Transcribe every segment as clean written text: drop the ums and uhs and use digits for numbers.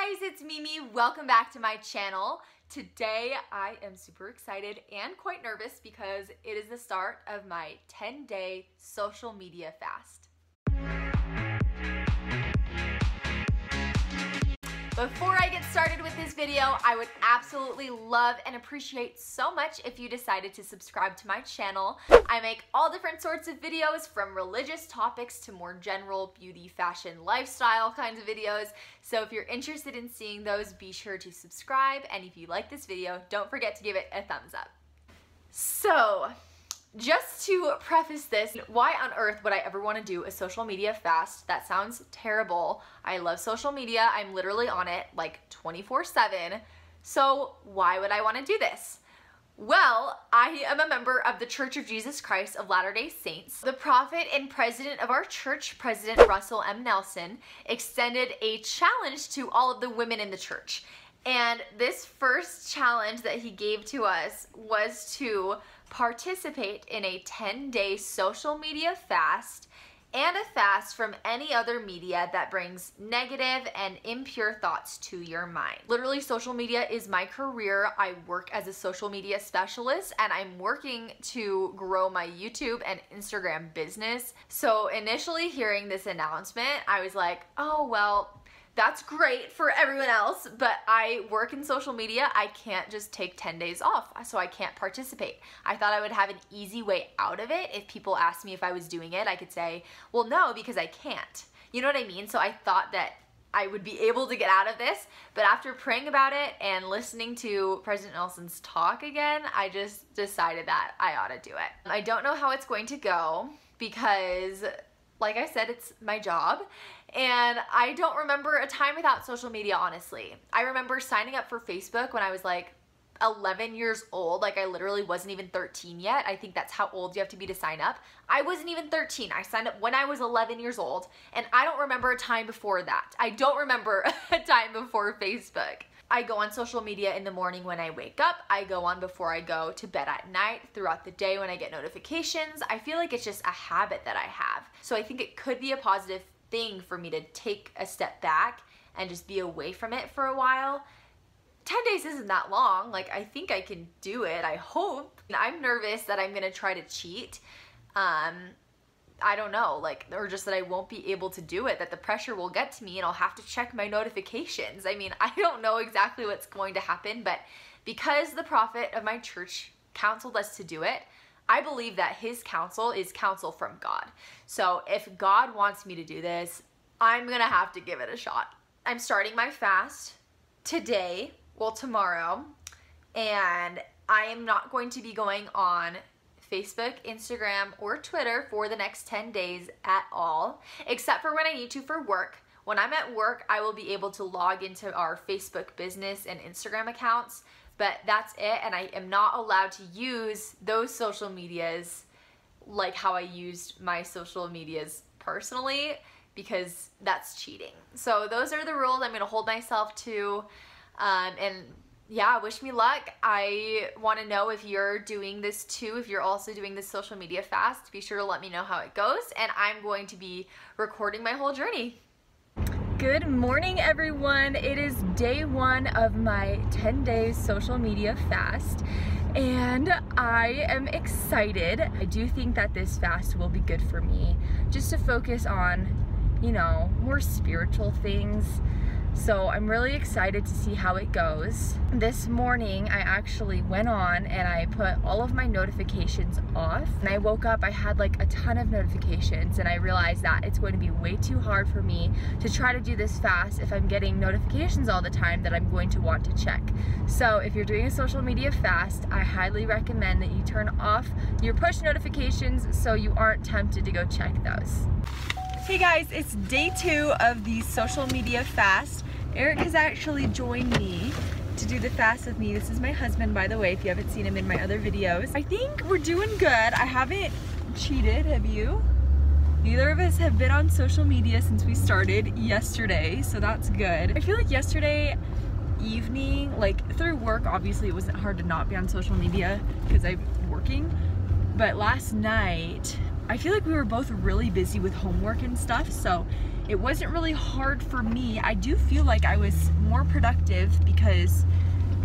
guys, it's Mimi. Welcome back to my channel. Today I am super excited and quite nervous because it is the start of my 10-day social media fast. Before I get started with this video, I would absolutely love and appreciate so much if you decided to subscribe to my channel. I make all different sorts of videos, from religious topics to more general beauty, fashion, lifestyle kinds of videos. So if you're interested in seeing those, be sure to subscribe. And if you like this video, don't forget to give it a thumbs up. So, just to preface this, why on earth would I ever want to do a social media fast? That sounds terrible. I love social media. I'm literally on it like 24/7. So why would I want to do this? Well, I am a member of the Church of Jesus Christ of Latter-day Saints. The prophet and president of our church, President Russell M. Nelson, extended a challenge to all of the women in the church. And this first challenge that he gave to us was to participate in a 10-day social media fast and a fast from any other media that brings negative and impure thoughts to your mind. Literally, social media is my career. I work as a social media specialist and I'm working to grow my YouTube and Instagram business. So initially hearing this announcement, I was like, oh, well, that's great for everyone else, but I work in social media. I can't just take 10 days off, so I can't participate. I thought I would have an easy way out of it. If people asked me if I was doing it, I could say, well, no, because I can't. You know what I mean? So I thought that I would be able to get out of this, but after praying about it and listening to President Nelson's talk again, I just decided that I ought to do it. I don't know how it's going to go because, like I said, it's my job, and I don't remember a time without social media, honestly. I remember signing up for Facebook when I was like 11 years old. Like, I literally wasn't even 13 yet. I think that's how old you have to be to sign up. I wasn't even 13. I signed up when I was 11 years old, and I don't remember a time before that. I don't remember a time before Facebook. I go on social media in the morning when I wake up. I go on before I go to bed at night, throughout the day when I get notifications. I feel like it's just a habit that I have. So I think it could be a positive thing for me to take a step back and just be away from it for a while. 10 days isn't that long. Like, I think I can do it, I hope. I'm nervous that I'm gonna try to cheat. I don't know, like, or just that I won't be able to do it, that the pressure will get to me and I'll have to check my notifications. I mean, I don't know exactly what's going to happen, but because the prophet of my church counseled us to do it, I believe that his counsel is counsel from God. So if God wants me to do this, I'm gonna have to give it a shot. I'm starting my fast today, well, tomorrow, and I am not going to be going on Facebook, Instagram, or Twitter for the next 10 days at all, except for when I need to for work. When I'm at work, I will be able to log into our Facebook business and Instagram accounts, but that's it, and I am not allowed to use those social medias like how I used my social medias personally, because that's cheating. So those are the rules I'm gonna hold myself to, and yeah, wish me luck. I want to know if you're doing this too, if you're also doing this social media fast. Be sure to let me know how it goes, and I'm going to be recording my whole journey. Good morning, everyone. It is day one of my 10-day social media fast, and I am excited. I do think that this fast will be good for me, just to focus on, you know, more spiritual things. So I'm really excited to see how it goes. This morning I actually went on and I put all of my notifications off, and I woke up, I had like a ton of notifications, and I realized that it's going to be way too hard for me to try to do this fast if I'm getting notifications all the time that I'm going to want to check. So if you're doing a social media fast, I highly recommend that you turn off your push notifications so you aren't tempted to go check those. Hey guys, it's day 2 of the social media fast. Eric has actually joined me to do the fast with me. This is my husband, by the way, if you haven't seen him in my other videos. I think we're doing good. I haven't cheated, have you? Neither of us have been on social media since we started yesterday, so that's good. I feel like yesterday evening, like through work, obviously it wasn't hard to not be on social media because I'm working, but last night I feel like we were both really busy with homework and stuff, so it wasn't really hard for me. I do feel like I was more productive because,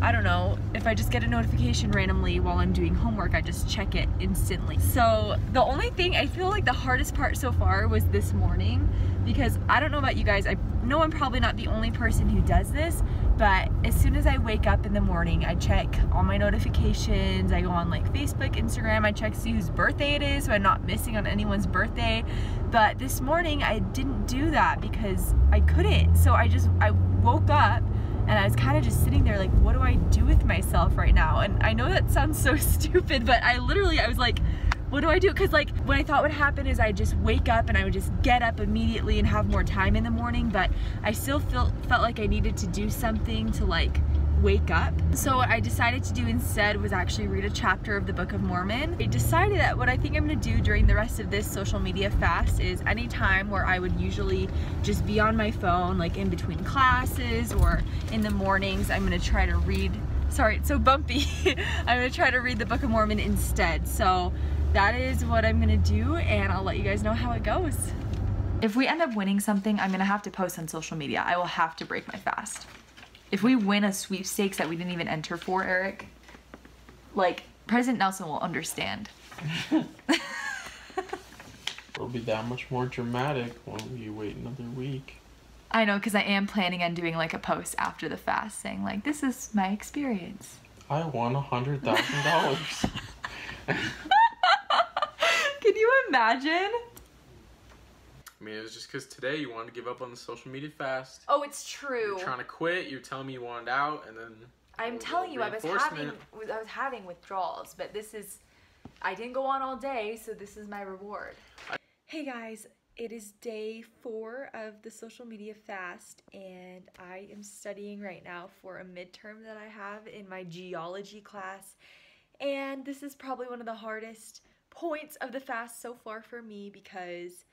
I don't know, if I just get a notification randomly while I'm doing homework, I just check it instantly. So the only thing, I feel like the hardest part so far was this morning, because I don't know about you guys, I know I'm probably not the only person who does this, but as soon as I wake up in the morning, I check all my notifications. I go on like Facebook, Instagram, I check to see whose birthday it is so I'm not missing on anyone's birthday. But this morning I didn't do that because I couldn't. So I woke up and I was kind of just sitting there like, what do I do with myself right now? And I know that sounds so stupid, but I was like, what do I do? Because like what I thought would happen is I just wake up and I would just get up immediately and have more time in the morning, but I still felt like I needed to do something to like wake up. So what I decided to do instead was actually read a chapter of the Book of Mormon. I decided that what I think I'm gonna do during the rest of this social media fast is any time where I would usually just be on my phone, like in between classes or in the mornings, I'm gonna try to read, sorry, it's so bumpy. I'm gonna try to read the Book of Mormon instead. So that is what I'm gonna do, and I'll let you guys know how it goes. If we end up winning something, I'm gonna have to post on social media. I will have to break my fast. If we win a sweepstakes that we didn't even enter for, Eric, like, President Nelson will understand. It'll be that much more dramatic when we wait another week. I know, because I am planning on doing like a post after the fast saying like, this is my experience. I won $100,000. Can you imagine? I mean, it was just because today you wanted to give up on the social media fast. Oh, it's true. You're trying to quit. You're telling me you wanted out, and then I'm telling you, I was having withdrawals, but this is, I didn't go on all day, so this is my reward. Hey guys, it is day 4 of the social media fast, and I am studying right now for a midterm that I have in my geology class, and this is probably one of the hardest points of the fast so far for me because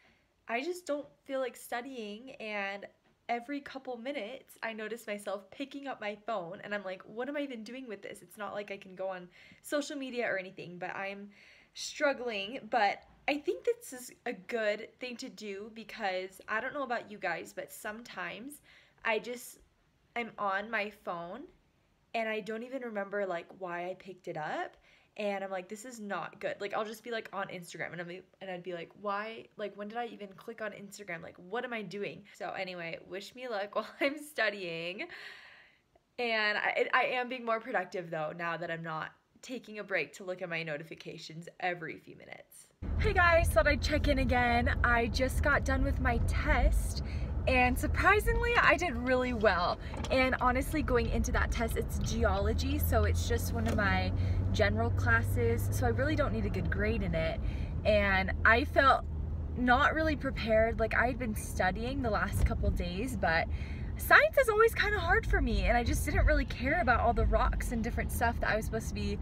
I just don't feel like studying, and every couple minutes I notice myself picking up my phone and I'm like, what am I even doing with this? It's not like I can go on social media or anything, but I'm struggling. But I think this is a good thing to do because I don't know about you guys, but sometimes I'm on my phone and I don't even remember like why I picked it up. And I'm like, this is not good. Like, I'll just be like on Instagram and I'd be like, why, like, when did I even click on Instagram? Like, what am I doing? So anyway, wish me luck while I'm studying. And I am being more productive though, now that I'm not taking a break to look at my notifications every few minutes. Hey guys, thought I'd check in again. I just got done with my test, and surprisingly, I did really well. And honestly, going into that test, it's geology, so it's just one of my general classes, so I really don't need a good grade in it. And I felt not really prepared. Like, I had been studying the last couple days, but science is always kind of hard for me, and I just didn't really care about all the rocks and different stuff that I was supposed to be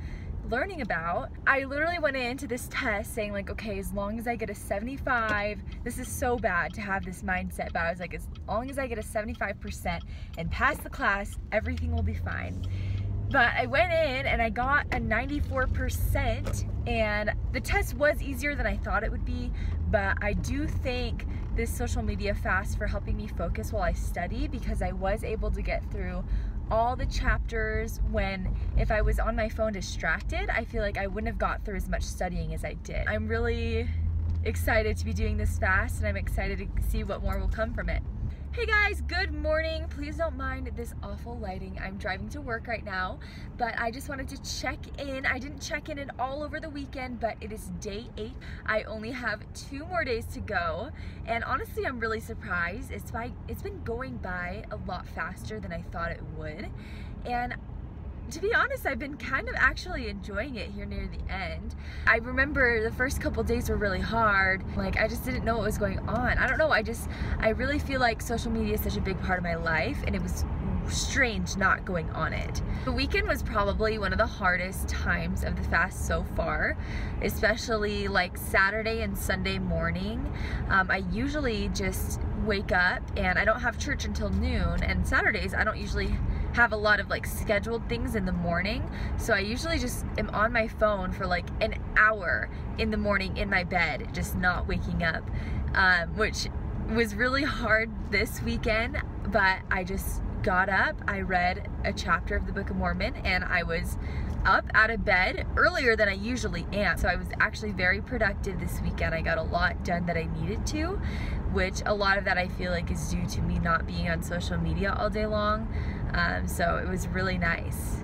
learning about. I literally went into this test saying like, okay, as long as I get a 75, this is so bad to have this mindset, but I was like, as long as I get a 75% and pass the class, everything will be fine. But I went in and I got a 94%, and the test was easier than I thought it would be, but I do thank this social media fast for helping me focus while I study, because I was able to get through all the chapters when, if I was on my phone distracted, I feel like I wouldn't have got through as much studying as I did. I'm really excited to be doing this fast, and I'm excited to see what more will come from it. Hey guys, good morning. Please don't mind this awful lighting. I'm driving to work right now, but I just wanted to check in. I didn't check in all over the weekend, but it is day 8. I only have 2 more days to go, and honestly, I'm really surprised. It's been going by a lot faster than I thought it would, and to be honest, I've been kind of actually enjoying it here near the end. I remember the first couple days were really hard. Like, I just didn't know what was going on. I don't know, I really feel like social media is such a big part of my life, and it was strange not going on it. The weekend was probably one of the hardest times of the fast so far, especially like Saturday and Sunday morning. I usually just wake up and I don't have church until noon, and Saturdays I don't usually have a lot of like scheduled things in the morning, so I usually just am on my phone for like an hour in the morning in my bed, just not waking up, which was really hard this weekend, but I just got up, I read a chapter of the Book of Mormon, and I was up out of bed earlier than I usually am. So I was actually very productive this weekend. I got a lot done that I needed to, which a lot of that I feel like is due to me not being on social media all day long. So it was really nice.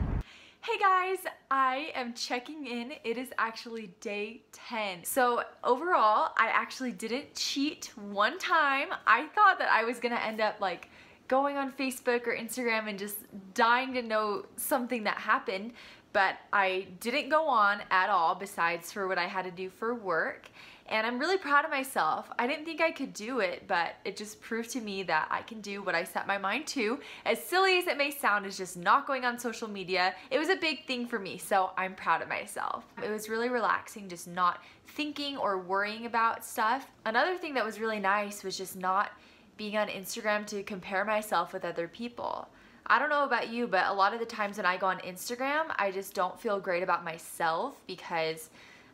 Hey guys, I am checking in. It is actually day 10. So overall, I actually didn't cheat one time. I thought that I was gonna end up like going on Facebook or Instagram and just dying to know something that happened, but I didn't go on at all besides for what I had to do for work. And I'm really proud of myself. I didn't think I could do it, but it just proved to me that I can do what I set my mind to. As silly as it may sound, is just not going on social media. It was a big thing for me, so I'm proud of myself. It was really relaxing, just not thinking or worrying about stuff. Another thing that was really nice was just not being on Instagram to compare myself with other people. I don't know about you, but a lot of the times when I go on Instagram, I just don't feel great about myself because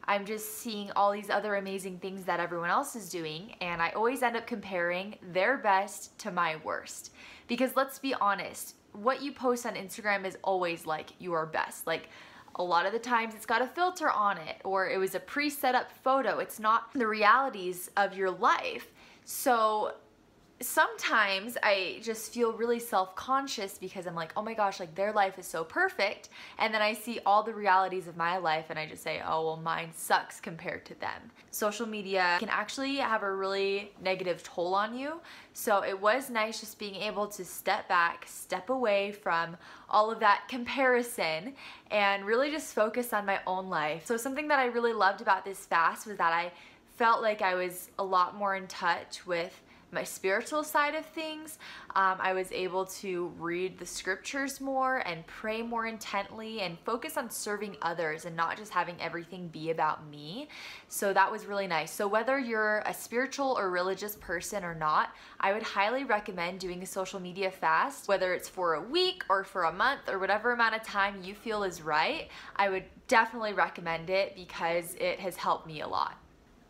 I'm just seeing all these other amazing things that everyone else is doing, and I always end up comparing their best to my worst. Because let's be honest, what you post on Instagram is always like your best. Like a lot of the times it's got a filter on it, or it was a pre-set up photo. It's not the realities of your life. So sometimes I just feel really self-conscious because I'm like, oh my gosh, like their life is so perfect, and then I see all the realities of my life and I just say, oh well, mine sucks compared to them. Social media can actually have a really negative toll on you, so it was nice just being able to step back, step away from all of that comparison and really just focus on my own life. So something that I really loved about this fast was that I felt like I was a lot more in touch with my spiritual side of things. I was able to read the scriptures more and pray more intently and focus on serving others and not just having everything be about me. So that was really nice. So whether you're a spiritual or religious person or not, I would highly recommend doing a social media fast, whether it's for a week or for a month or whatever amount of time you feel is right. I would definitely recommend it because it has helped me a lot.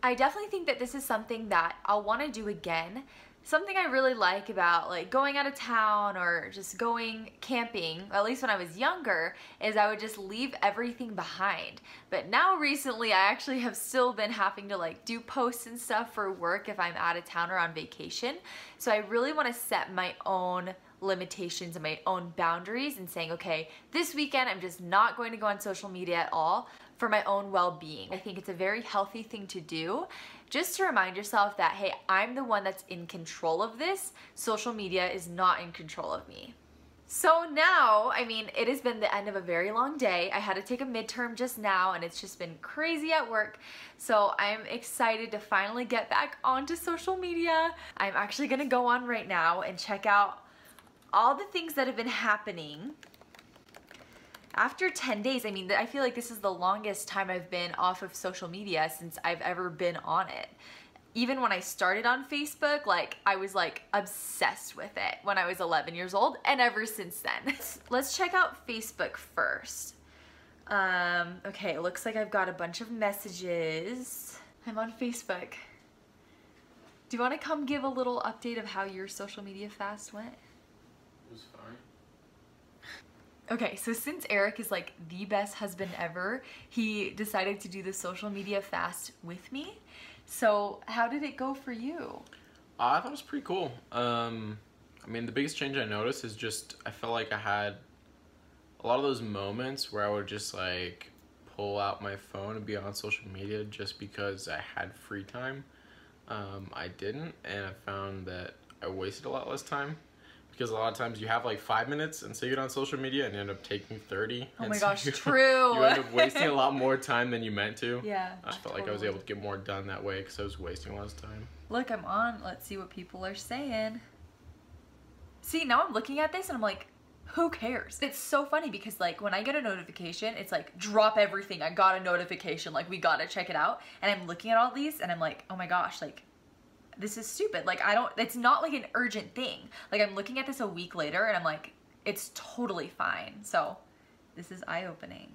I definitely think that this is something that I'll want to do again. Something I really like about like going out of town or just going camping, at least when I was younger, is I would just leave everything behind. But now recently I actually have still been having to like do posts and stuff for work if I'm out of town or on vacation. So I really want to set my own limitations and my own boundaries and saying, okay, this weekend I'm just not going to go on social media at all for my own well-being. I think it's a very healthy thing to do, just to remind yourself that, hey, I'm the one that's in control of this. Social media is not in control of me. So now, I mean, it has been the end of a very long day. I had to take a midterm just now and it's just been crazy at work. So I'm excited to finally get back onto social media. I'm actually gonna go on right now and check out all the things that have been happening. After 10 days, I mean, I feel like this is the longest time I've been off of social media since I've ever been on it. Even when I started on Facebook, like, I was like obsessed with it when I was 11 years old, and ever since then. Let's check out Facebook first. Okay, it looks like I've got a bunch of messages. I'm on Facebook. Do you want to come give a little update of how your social media fast went? It was fine. Okay, so since Eric is like the best husband ever, he decided to do the social media fast with me. So how did it go for you? I thought it was pretty cool. I mean, the biggest change I noticed is just I felt like I had a lot of those moments where I would just like pull out my phone and be on social media just because I had free time. I didn't, and I found that I wasted a lot less time. Because a lot of times you have like 5 minutes and say you get on social media and you end up taking 30. Oh my gosh, true. You end up wasting a lot more time than you meant to. Yeah. I felt like I was able to get more done that way because I was wasting less time. Look, I'm on. Let's see what people are saying. See, now I'm looking at this and I'm like, who cares? It's so funny because like when I get a notification, it's like drop everything. I got a notification. Like we gotta check it out. And I'm looking at all these and I'm like, oh my gosh, like this is stupid. Like it's not like an urgent thing. Like I'm looking at this a week later and I'm like, it's totally fine. So this is eye-opening.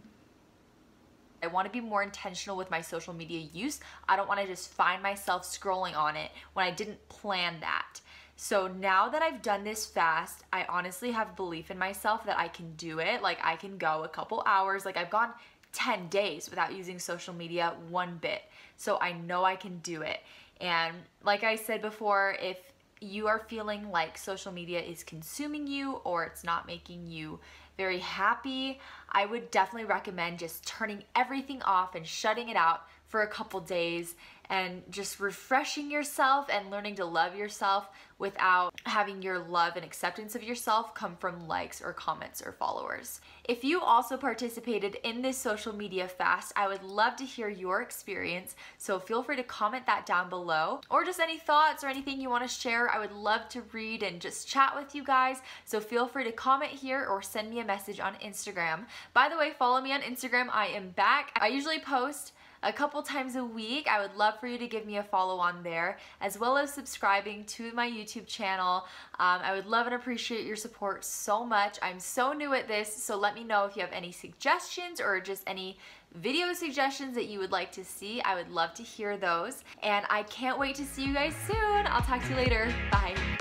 I want to be more intentional with my social media use. I don't want to just find myself scrolling on it when I didn't plan that. So now that I've done this fast, I honestly have belief in myself that I can do it. Like I can go a couple hours, like I've gone 10 days without using social media one bit. So I know I can do it. And like I said before, if you are feeling like social media is consuming you or it's not making you very happy, I would definitely recommend just turning everything off and shutting it out for a couple days and just refreshing yourself and learning to love yourself without having your love and acceptance of yourself come from likes or comments or followers. If you also participated in this social media fast, I would love to hear your experience, so feel free to comment that down below, or just any thoughts or anything you want to share. I would love to read and just chat with you guys, so feel free to comment here or send me a message on Instagram. By the way, follow me on Instagram. I am back. I usually post a couple times a week. I would love for you to give me a follow on there, as well as subscribing to my YouTube channel. I would love and appreciate your support so much. I'm so new at this, so let me know if you have any suggestions or just any video suggestions that you would like to see. I would love to hear those, and I can't wait to see you guys soon. I'll talk to you later. Bye.